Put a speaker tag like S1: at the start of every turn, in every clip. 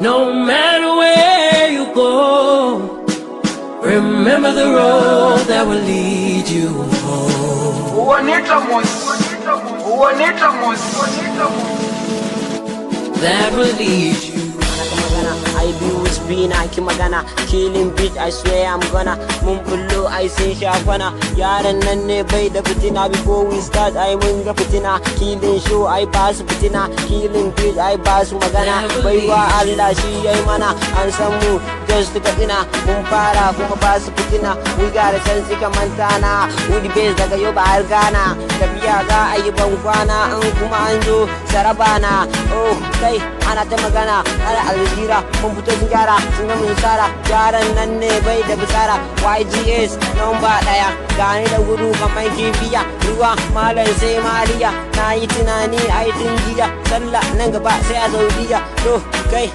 S1: No matter where you go, remember the road that will lead you home. That will lead you.
S2: I be with spin, I keep magana. Killing beat, I swear I'm gonna. Mumbullo, I say shafana. Yaran nan ne bai da fitina. Before we start, I mun ga fitina. Killing show, I pass fitina. Killing beat, I pass magana. Baiwa Allah shi yayi mana. An san mu just ka ina. Mun fara kuma pass fitina. We got a sense kamantana. We the best daga yau ba har Ghana. Tafiya za a yi ban kwana. An kuma an zo sarabana. Oh, kai ana ta magana. Ana alzira. Mun fito sun gyara sun ga mun sara yaran nan ne bai da bisara YGS number 1 gani da gudu kamar kibiya ruwa malam sai mariya na yi tunani ai tun jiya sallah nan gaba sai a Saudiya to kai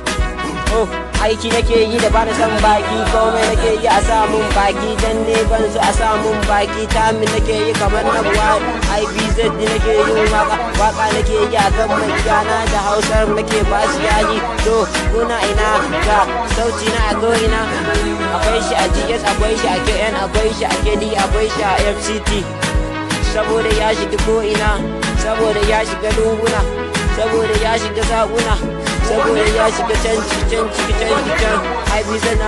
S2: oh aiki nake yi da bana san baki komai nake yi a samun baki dan ne ban so a samun baki tamin nake yi kamar na buwa IBZ nake yin waka nake yi a kan magana da Hausar nake ba su yaji to kuna ina ga sauti na a ina akwai shi a GS akwai shi a KN akwai shi a KD akwai shi a FCT saboda ya shiga ko ina saboda ya shiga lunguna saboda ya shiga sakuna saboda ya shiga can IBZ na